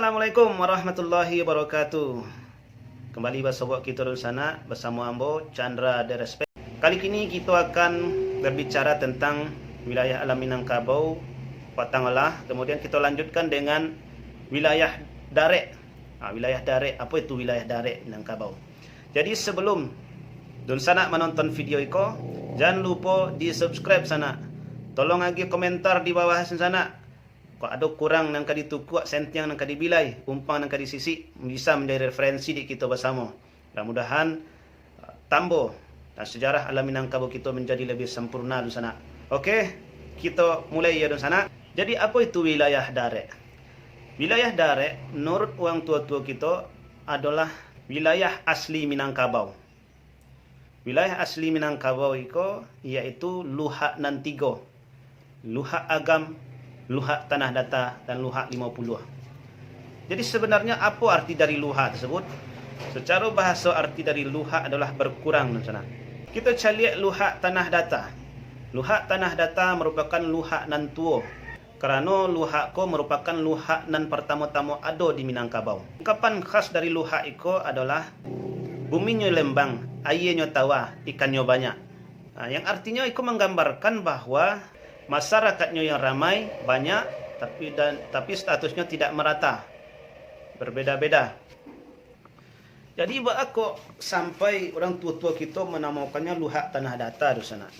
Assalamualaikum warahmatullahi wabarakatuh. Kembali bersama kita di sana bersama Ambo Chandra The Respect. Kali ini kita akan berbicara tentang wilayah alam Minangkabau, Patangolah. Kemudian kita lanjutkan dengan wilayah Darek. Wilayah Darek, apa itu wilayah Darek Minangkabau? Jadi sebelum Dun sana menonton video iko, jangan lupa di subscribe sana. Tolong lagi komentar di bawah sana. Kalau ada kurang nang kadi tukuk sentiang nang kadi bilai, umpang nang kadi sisi, bisa menjadi referensi di kita bersama. Mudah-mudahan tambah dan sejarah alam Minangkabau kita menjadi lebih sempurna di sana. Okey, kita mulai ya di sana. Jadi apa itu wilayah Darek? Wilayah Darek menurut orang tua-tua kita adalah wilayah asli Minangkabau. Wilayah asli Minangkabau itu iaitu Luhak nan 3. Luhak Agam, Luhak Tanah Datar dan Luhak 50. Jadi sebenarnya apa arti dari luhak tersebut? Secara bahasa arti dari luhak adalah berkurang di sana. Kita cari luhak Tanah Datar. Luhak Tanah Datar merupakan luhak nan tua. Kerana luhak ko merupakan luhak nan pertama-tama ada di Minangkabau. Ungkapan khas dari luhak itu adalah buminya lembang, airnya tawar, ikannya banyak. Yang artinya itu menggambarkan bahwa masyarakatnya yang ramai, banyak, tapi statusnya tidak merata. Berbeda-beda. Jadi aku sampai orang tua-tua kita menamakannya Luhak Tanah Datar di sana.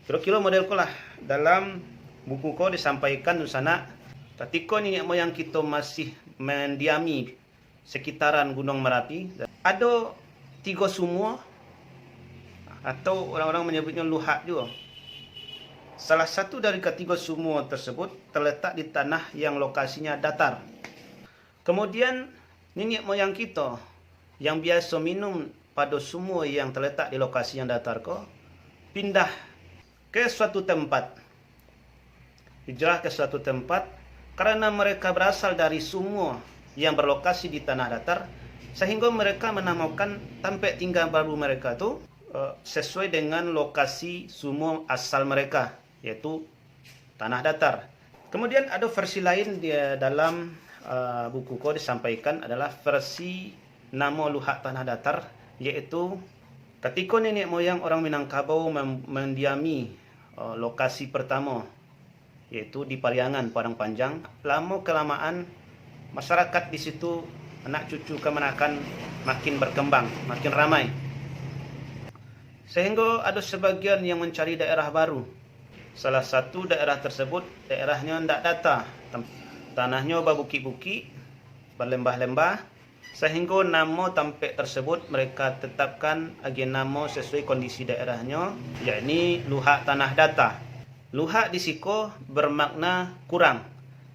Kira-kira model ko lah. Dalam buku ko disampaikan di sana, ketika nenek moyang kita masih mendiami sekitaran Gunung Merapi, ada 3 sumur atau orang-orang menyebutnya luhak juga. Salah satu dari ketiga sumur tersebut terletak di tanah yang lokasinya datar. Kemudian nenek moyang kita yang biasa minum pada sumur yang terletak di lokasi yang datar ko pindah ke suatu tempat. Hijrah ke suatu tempat karena mereka berasal dari sumur yang berlokasi di tanah datar, sehingga mereka menamakan tempat tinggal baru mereka itu sesuai dengan lokasi sumur asal mereka, yaitu tanah datar. Kemudian ada versi lain di dalam buku ko disampaikan adalah versi nama Luhak Tanah Datar, yaitu ketika nenek moyang orang Minangkabau mendiami lokasi pertama, yaitu di Pariangan, Padang Panjang. Lama kelamaan masyarakat di situ, anak cucu kemenakan makin berkembang, makin ramai. Sehingga ada sebagian yang mencari daerah baru. Salah satu daerah tersebut, daerahnya tidak datar. Tanahnya berbukit-bukit, berlembah-lembah. Sehingga nama tempat tersebut mereka tetapkan agen nama sesuai kondisi daerahnya, yakni Luhak Tanah Datar. Luhak di siko bermakna kurang.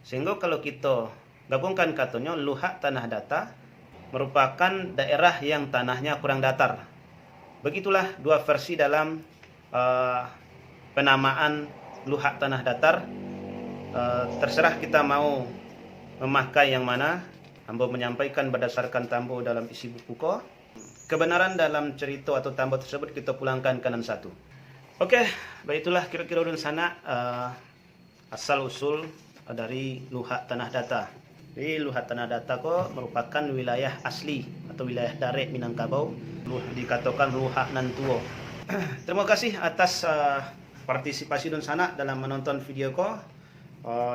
Sehingga kalau kita gabungkan katanya, Luhak Tanah Datar merupakan daerah yang tanahnya kurang datar. Begitulah dua versi dalam penamaan Luhak Tanah Datar. Terserah kita mau memakai yang mana. Ambo menyampaikan berdasarkan tambah dalam isi buku ko. Kebenaran dalam cerita atau tambah tersebut kita pulangkan kanan satu. Okey, baiklah kira-kira di sana asal usul dari Luhak Tanah Datar. Jadi Luhak Tanah Datar ko merupakan wilayah asli atau wilayah Darek Minangkabau, dikatakan luhak nan tua. Terima kasih atas partisipasi di sana dalam menonton video ko.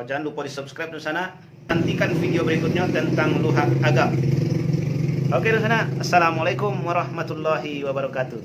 Jangan lupa di subscribe di sana. Nantikan video berikutnya tentang Luhak Agam. Oke di sana. Assalamualaikum warahmatullahi wabarakatuh.